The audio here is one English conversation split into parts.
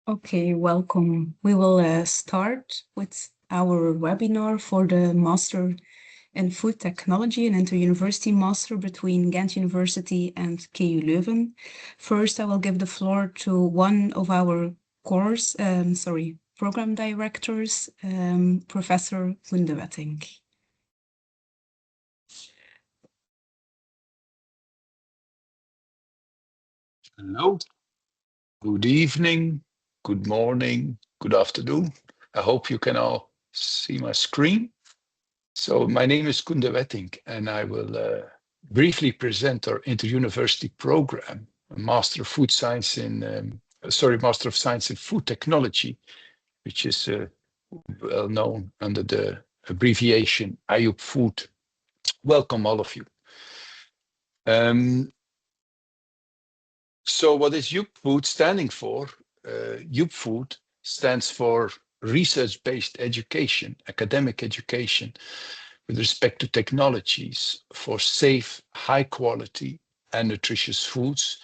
Okay, welcome. We will start with our webinar for the Master in Food Technology and Inter-University Master between Ghent University and KU Leuven. First, I will give the floor to one of our program directors, Professor Lundewetting. Hello, good evening, good morning, good afternoon. I hope you can all see my screen. So my name is Koen de Wetting, and I will briefly present our inter-university program, Master of Food Science in, Master of Science in Food Technology, which is well known under the abbreviation IUP Food. Welcome all of you. So what is UP Food standing for? UP Food stands for research-based education, academic education with respect to technologies for safe, high quality and nutritious foods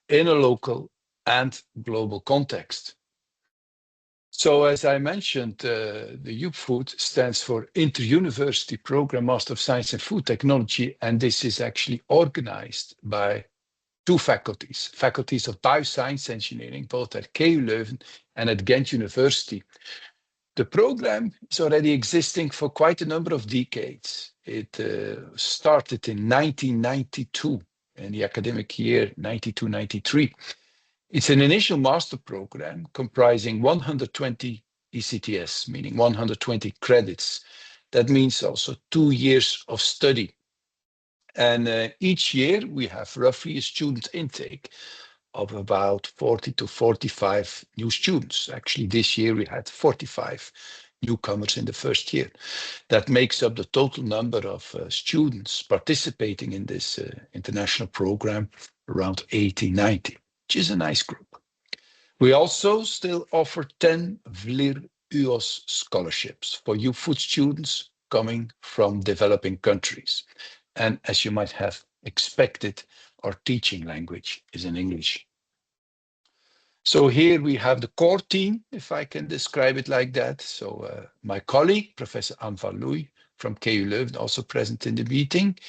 in a local and global context. So as I mentioned, the UP Food stands for Inter-University Program Master of Science in Food Technology, and this is actually organized by two faculties of bioscience engineering, both at KU Leuven and at Ghent University. The program is already existing for quite a number of decades. It started in 1992, in the academic year 92-93. It's an initial master program comprising 120 ECTS, meaning 120 credits. That means also 2 years of study. And each year we have roughly a student intake of about 40 to 45 new students. Actually, this year we had 45 newcomers in the first year. That makes up the total number of students participating in this international program, around 80, 90, which is a nice group. We also still offer 10 VLIR UOS scholarships for UP Food students coming from developing countries. And as you might have expected, our teaching language is in English. So here we have the core team, if I can describe it like that. So my colleague, Professor Anne van Looy from KU Leuven, also present in the meeting.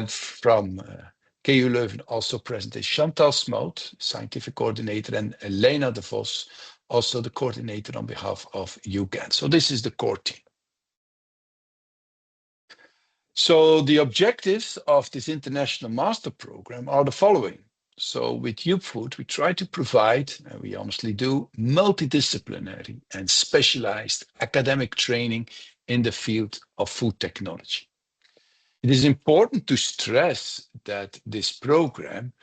From KU Leuven, also present is Chantal Smoot, scientific coordinator, and Elena de Vos, also the coordinator on behalf of UGent. So this is the core team. So the objectives of this international master program are the following. So with UP Food, we try to provide, and we honestly do, multidisciplinary and specialized academic training in the field of food technology. It is important to stress that this program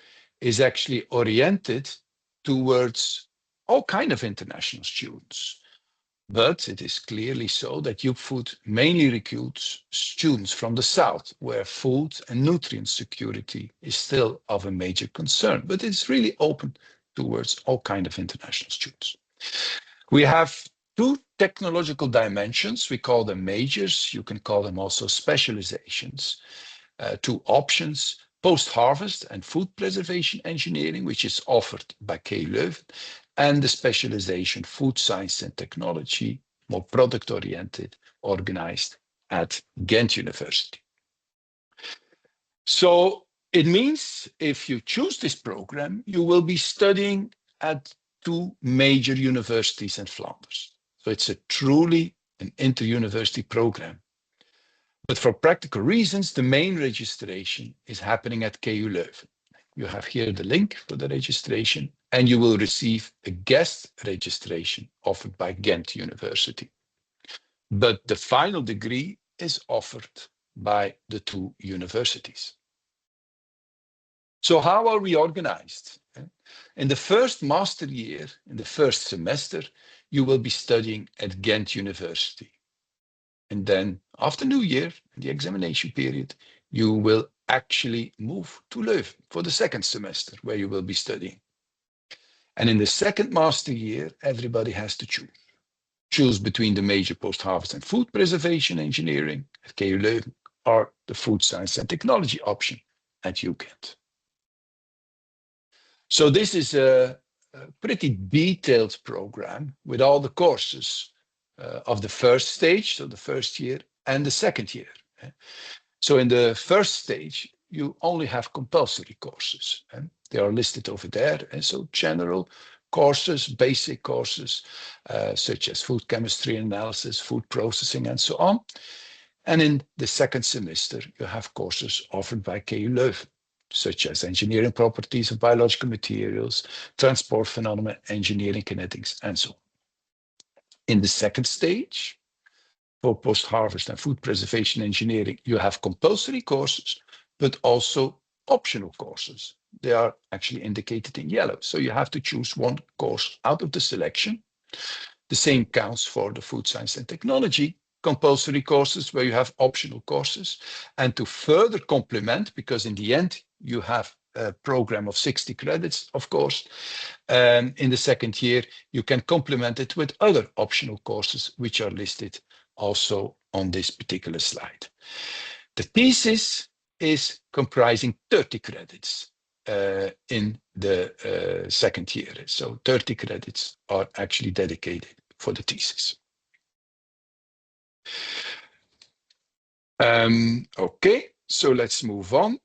is actually oriented towards all kinds of international students. But it is clearly so that UP Food mainly recruits students from the South, where food and nutrient security is still of a major concern, but it's really open towards all kinds of international students. We have two technological dimensions. We call them majors. You can call them also specializations. Two options: post-harvest and food preservation engineering, which is offered by KU Leuven, and the specialization food science and technology, more product-oriented, organized at Ghent University. So it means if you choose this program, you will be studying at two major universities in Flanders. So it's a truly an inter-university program. But for practical reasons, the main registration is happening at KU Leuven. You have here the link for the registration, and you will receive a guest registration offered by Ghent University. But the final degree is offered by the two universities. So how are we organized? In the first master year, in the first semester, you will be studying at Ghent University. And then after New Year, the examination period, you will actually move to Leuven for the second semester, where you will be studying. And in the second master year, everybody has to choose. Choose between the major post-harvest and food preservation engineering at KU Leuven or the food science and technology option at UGent. So this is a pretty detailed program with all the courses of the first stage, so the first year, and the second year. So in the first stage, you only have compulsory courses, and they are listed over there. And so general courses, basic courses, such as food chemistry analysis, food processing, and so on. And in the second semester, you have courses offered by KULeuven, such as engineering properties of biological materials, transport phenomena, engineering kinetics, and so on. In the second stage, for post-harvest and food preservation engineering, you have compulsory courses, but also optional courses. They are actually indicated in yellow. So you have to choose one course out of the selection. The same counts for the food science and technology compulsory courses where you have optional courses. And to further complement, because in the end, you have a program of 60 credits, of course, in the second year, you can complement it with other optional courses, which are listed also on this particular slide. The thesis is comprising 30 credits in the second year. So 30 credits are actually dedicated for the thesis. Okay, so let's move on.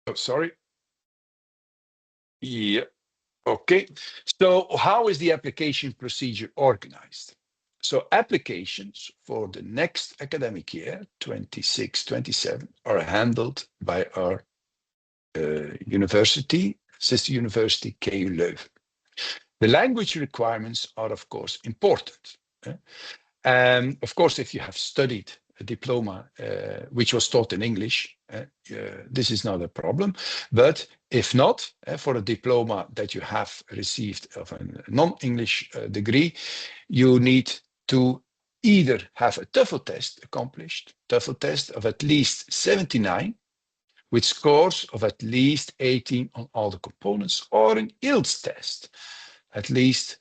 Oh, sorry. Yeah, okay. So how is the application procedure organized? So applications for the next academic year, 26-27, are handled by our university, sister university, KULeuven. The language requirements are, of course, important. Of course, if you have studied a diploma which was taught in English, this is not a problem. But if not, for a diploma that you have received of a non-English degree, you need to either have a TOEFL test accomplished, TOEFL test of at least 79, with scores of at least 18 on all the components, or an IELTS test, at least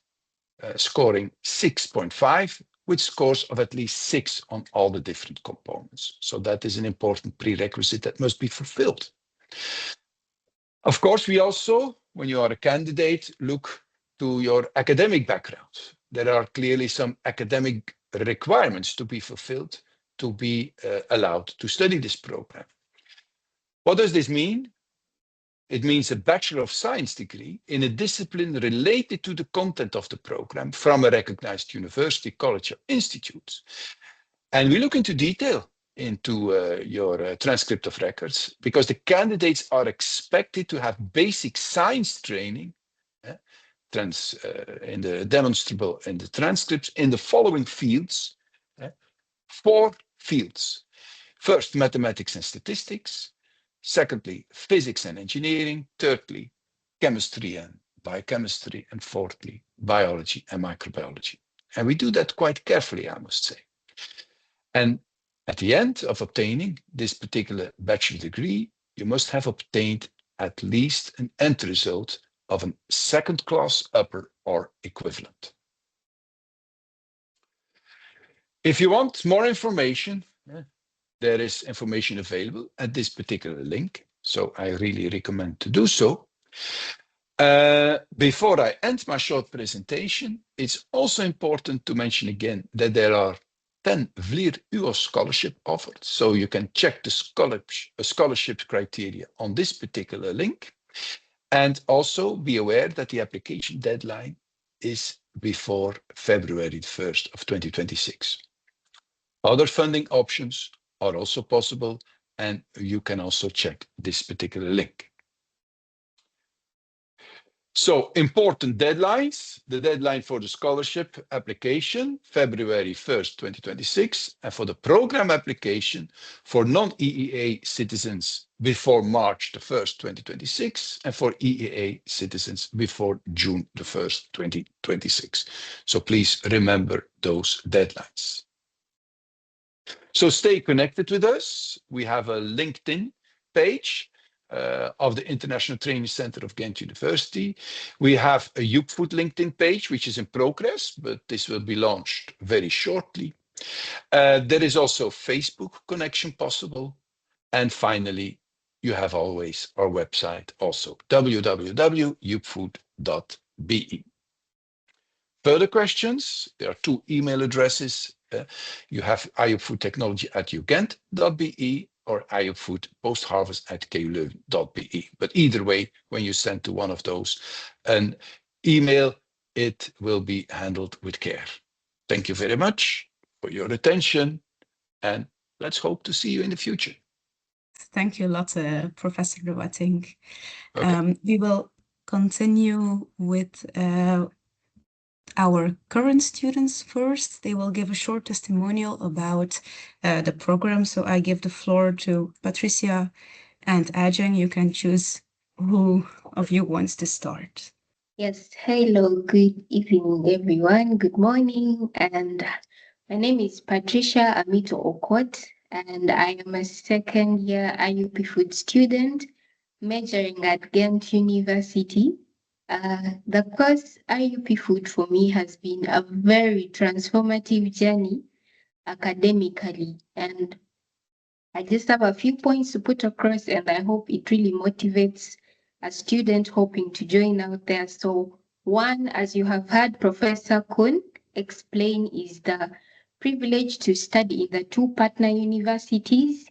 scoring 6.5, with scores of at least 6 on all the different components. So that is an important prerequisite that must be fulfilled. Of course, we also, when you are a candidate, look to your academic background. There are clearly some academic requirements to be fulfilled to be allowed to study this program. What does this mean? It means a Bachelor of Science degree in a discipline related to the content of the program from a recognized university, college, or institute. And we look into detail into your transcript of records, because the candidates are expected to have basic science training in the demonstrable and the transcripts in the following fields, 4 fields. First, mathematics and statistics. Secondly, physics and engineering. Thirdly, chemistry and biochemistry. And fourthly, biology and microbiology. And we do that quite carefully, I must say. And at the end of obtaining this particular bachelor degree, you must have obtained at least an end result of a second-class upper or equivalent. If you want more information, there is information available at this particular link, so I really recommend to do so. Before I end my short presentation, it's also important to mention again that there are 10 Vlier UO scholarship offered, so you can check the scholarship criteria on this particular link. And also be aware that the application deadline is before February 1st of 2026. Other funding options are also possible, and you can also check this particular link. So important deadlines: the deadline for the scholarship application, February 1st, 2026, and for the program application for non-EEA citizens before March the 1st, 2026, and for EEA citizens before June the 1st, 2026. So please remember those deadlines. So stay connected with us. We have a LinkedIn page of the International Training Center of Ghent University. We have a UPfood LinkedIn page, which is in progress, but this will be launched very shortly. There is also Facebook connection possible. And finally, you have always our website also, www.upfood.nl. Further questions? There are two email addresses. You have iopfoodtechnology@ugent.be or iopfoodpostharvest@KULeuven.be. But either way, when you send to one of those an email, it will be handled with care. Thank you very much for your attention, and let's hope to see you in the future. Thank you a lot, Professor de Watting. Okay. We will continue with our current students first. They will give a short testimonial about the program. So I give the floor to Patricia and Ajeng. You can choose who of you wants to start. Yes, hello, good evening, everyone. Good morning. And my name is Patricia Amito Okot, and I am a second year IUP food student majoring at Ghent University. The course IUP food for me has been a very transformative journey academically, and I just have a few points to put across, and I hope it really motivates a student hoping to join out there. So, one, as you have heard Professor Kuhn explain, is the privilege to study in the two partner universities.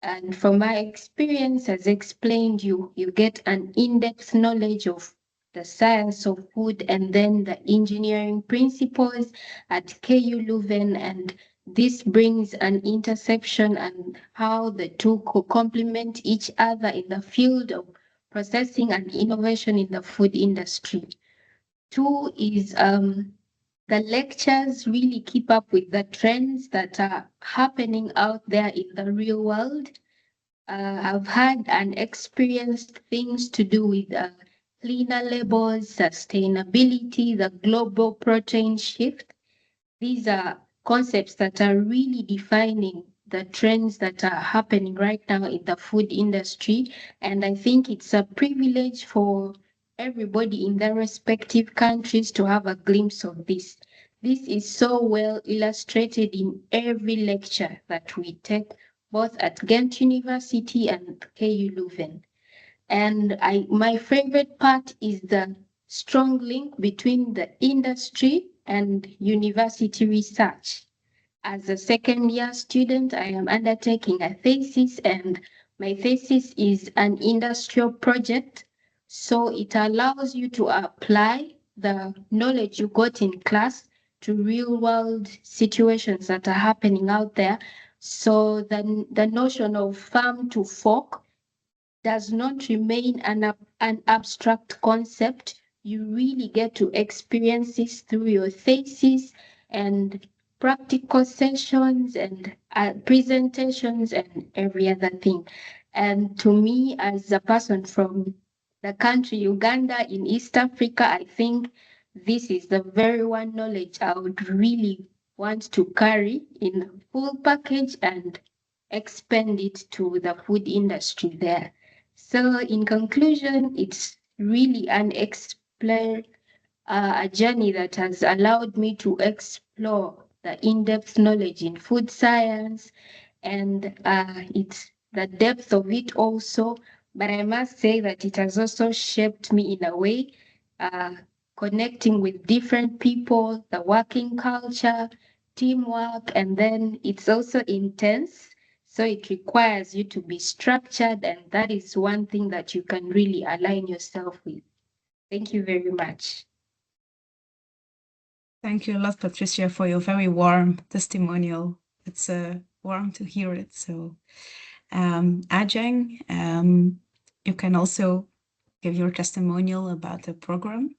And from my experience, as explained, you get an in-depth knowledge of the science of food and then the engineering principles at KU Leuven, and this brings an interception and how the two complement each other in the field of processing and innovation in the food industry. Two is the lectures really keep up with the trends that are happening out there in the real world. I've had and experienced things to do with cleaner labels, sustainability, the global protein shift. These are concepts that are really defining the trends that are happening right now in the food industry. And I think it's a privilege for everybody in their respective countries to have a glimpse of this. This is so well illustrated in every lecture that we take, both at Ghent University and KU Leuven. And my favorite part is the strong link between the industry and university research. As a second year student, I am undertaking a thesis, and my thesis is an industrial project. So it allows you to apply the knowledge you got in class to real world situations that are happening out there. So the notion of farm to fork does not remain an abstract concept. You really get to experience this through your thesis and practical sessions and presentations and every other thing. And to me, as a person from the country Uganda in East Africa, I think this is the very one knowledge I would really want to carry in full package and expand it to the food industry there. So in conclusion, it's really an a journey that has allowed me to explore the in-depth knowledge in food science, and it's the depth of it also. But I must say that it has also shaped me in a way, uh, connecting with different people, the working culture, teamwork, and then it's also intense. So it requires you to be structured, and that is one thing that you can really align yourself with. Thank you very much. Thank you a lot, Patricia, for your very warm testimonial. It's warm to hear it. So, Ajeng, you can also give your testimonial about the program.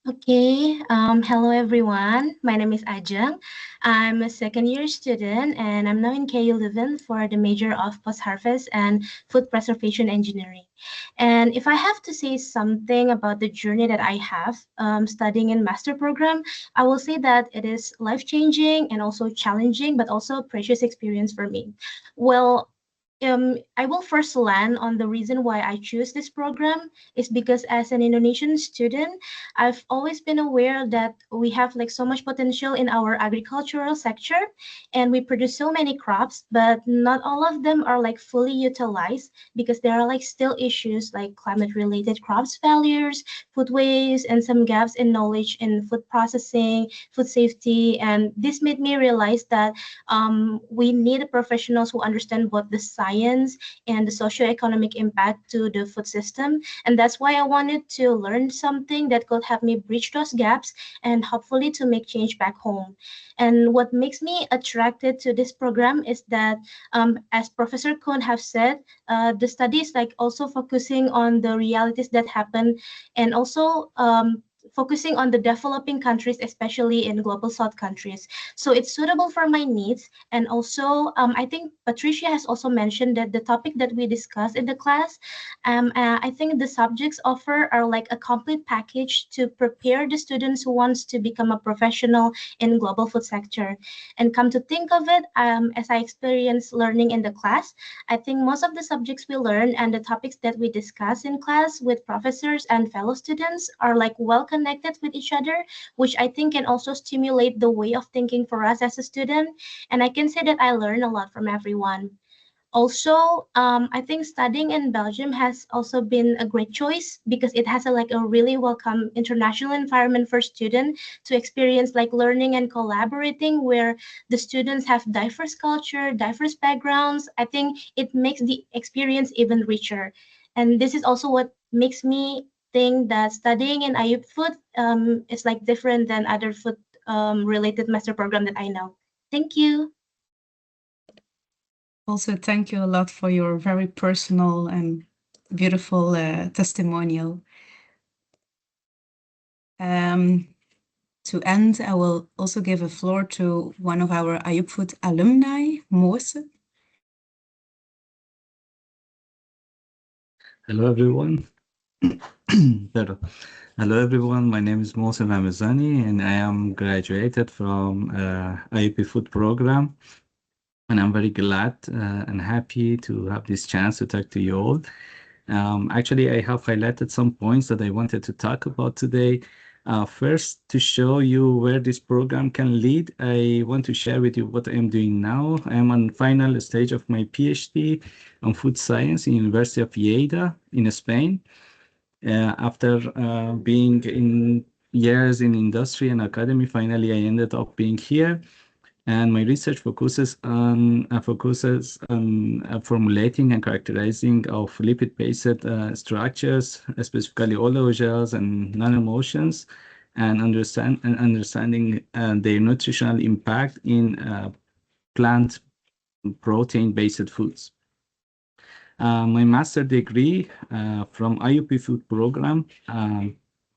Okay, hello everyone. My name is Ajeng. I'm a second year student and I'm now in KU Leuven for the major of post-harvest and food preservation engineering. And if I have to say something about the journey that I have studying in master program, I will say that it is life-changing and also challenging, but also a precious experience for me. Well, I will first land on the reason why I choose this program is because as an Indonesian student, I've always been aware that we have like so much potential in our agricultural sector and we produce so many crops, but not all of them are like fully utilized because there are like still issues like climate related crops failures, food waste, and some gaps in knowledge in food processing, food safety. And this made me realize that we need professionals who understand both the science and the socioeconomic impact to the food system. And that's why I wanted to learn something that could help me bridge those gaps and hopefully to make change back home. And what makes me attracted to this program is that, as Professor Kuhn have said, the study is like also focusing on the realities that happen and also focusing on the developing countries, especially in global south countries. So it's suitable for my needs. And also, I think Patricia has also mentioned that the topic that we discussed in the class, I think the subjects offer are like a complete package to prepare the students who wants to become a professional in global food sector. And come to think of it, as I experienced learning in the class, I think most of the subjects we learn and the topics that we discuss in class with professors and fellow students are like well connected with each other, which I think can also stimulate the way of thinking for us as a student. And I can say that I learn a lot from everyone. Also, I think studying in Belgium has also been a great choice because it has a really welcome international environment for students to experience like learning and collaborating where the students have diverse culture, diverse backgrounds. I think it makes the experience even richer. And this is also what makes me think that studying in IUP food is like different than other food related master program that I know. Thank you. Also, thank you a lot for your very personal and beautiful testimonial. To end, I will also give a floor to one of our IUP Food alumni, Mose. Hello, everyone. Hello. Hello, everyone. My name is Mohsen Ramazani, and I am graduated from IUP Food Program. And I'm very glad and happy to have this chance to talk to you all. Actually, I have highlighted some points that I wanted to talk about today. First, to show you where this program can lead, I want to share with you what I am doing now. I am on final stage of my PhD on food science in University of Lleida in Spain. After being in years in industry and academy, finally I ended up being here. And my research focuses on formulating and characterizing of lipid-based structures, specifically oleogels and nanoemulsions, and understanding their nutritional impact in plant protein-based foods. My master degree from IUP Food Program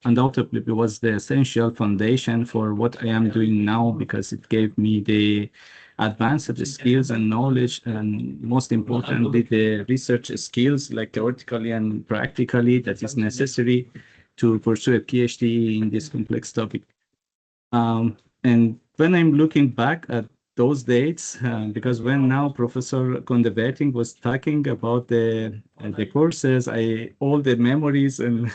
undoubtedly was the essential foundation for what I am doing now because it gave me the advanced skills and knowledge, and most importantly, the research skills, like theoretically and practically, that is necessary to pursue a PhD in this complex topic. And when I'm looking back at those dates, because when now Professor Kondeberting was talking about the courses, all the memories and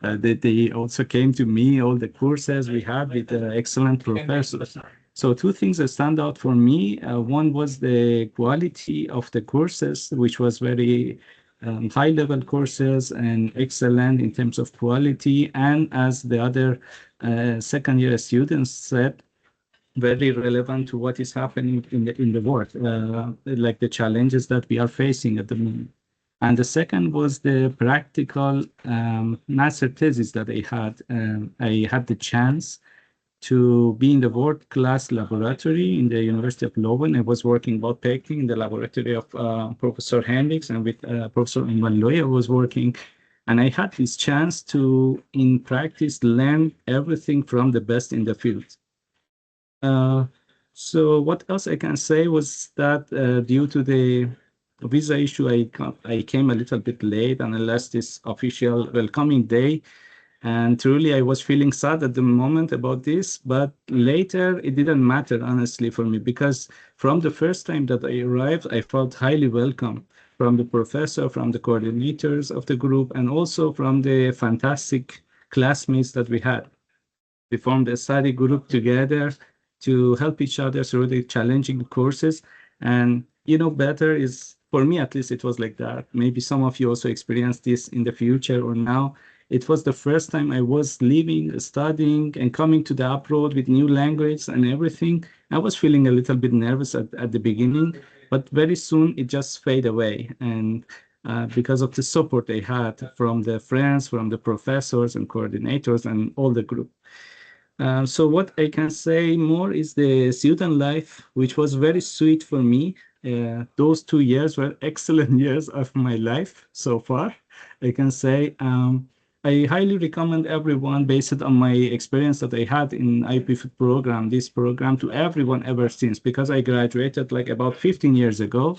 they also came to me, all the courses we had with excellent professors. So two things that stand out for me. One was the quality of the courses, which was very high-level courses and excellent in terms of quality. And as the other second-year students said, very relevant to what is happening in the world, like the challenges that we are facing at the moment. And the second was the practical master thesis that I had. I had the chance to be in the world-class laboratory in the University of Leuven. I was working about packing in the laboratory of Professor Hendricks, and with Professor Invalloy I was working. And I had this chance to, in practice, learn everything from the best in the field. So what else I can say was that due to the visa issue, I came a little bit late, and unless this official welcoming day, And truly, I was feeling sad at the moment about this, but later it didn't matter, honestly, for me, because from the first time that I arrived, I felt highly welcome from the professor, from the coordinators of the group, and also from the fantastic classmates that we had. We formed a study group together to help each other through the challenging courses. And, better is, for me at least, it was like that. Maybe some of you also experienced this in the future or now. It was the first time I was living, studying, and coming to the abroad with new language and everything. I was feeling a little bit nervous at the beginning, but very soon it just faded away. And because of the support I had from the friends, from the professors and coordinators and all the group. So what I can say more is the student life, which was very sweet for me. Those 2 years were excellent years of my life so far. I can say I highly recommend everyone, based on my experience that I had in IUP program, this program, to everyone ever since, because I graduated like about 15 years ago.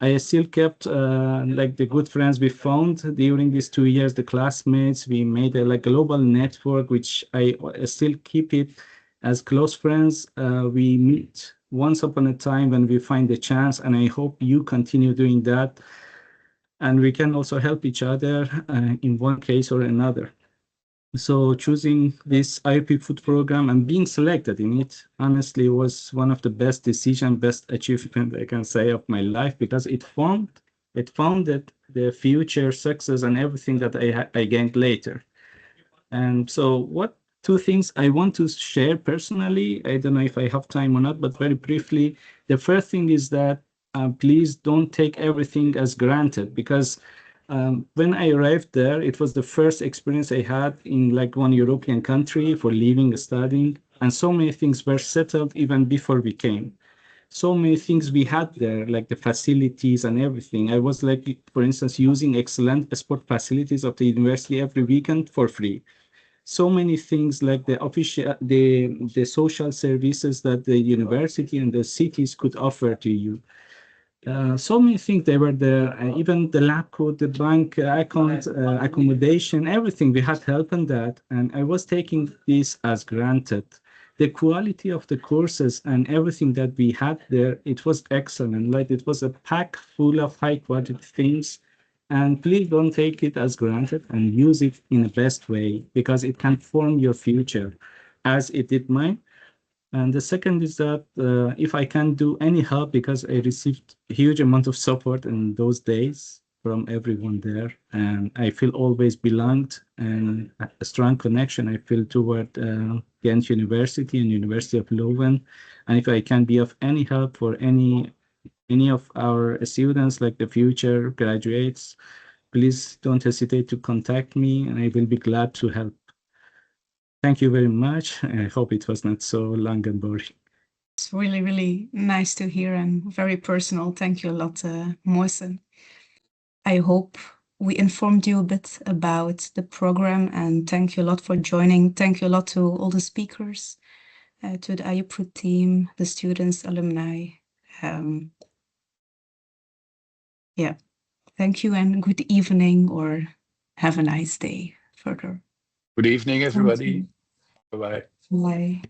I still kept like the good friends we found during these 2 years, the classmates. We made a like global network, which I still keep it as close friends. We meet once upon a time when we find a chance, and I hope you continue doing that. And we can also help each other in one case or another. So choosing this IUP food program and being selected in it, honestly, was one of the best decision, best achievement I can say of my life, because it founded the future success and everything that I gained later. And so what two things I want to share personally, I don't know if I have time or not, but very briefly, the first thing is that please don't take everything as granted, because when I arrived there, it was the first experience I had in like one European country for living, studying, and so many things were settled even before we came. So many things we had there, like the facilities and everything. I was like, for instance, using excellent sport facilities of the university every weekend for free. So many things like the social services that the university and the cities could offer to you. So many things they were there, even the lab code, the bank account, accommodation, everything. We had help in that, and I was taking this as granted. The quality of the courses and everything that we had there, it was excellent. Like it was a pack full of high quality things. And please don't take it as granted and use it in the best way, because it can form your future as it did mine. And the second is that if I can do any help, because I received a huge amount of support in those days from everyone there, and I feel always belonged and a strong connection I feel toward Ghent University and University of Leuven. And if I can be of any help for any of our students, like the future graduates, please don't hesitate to contact me, and I will be glad to help. Thank you very much. I hope it was not so long and boring. It's really, really nice to hear and very personal. Thank you a lot, Mohsen. I hope we informed you a bit about the program, and thank you a lot for joining. Thank you a lot to all the speakers, to the IUP team, the students, alumni. Yeah, thank you and good evening, or have a nice day further. Good evening, everybody. Bye-bye. Bye.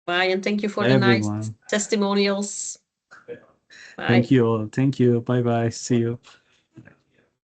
Bye, and thank you for Bye, the everyone. nice testimonials. Bye. Thank you all. Thank you. Bye-bye. See you.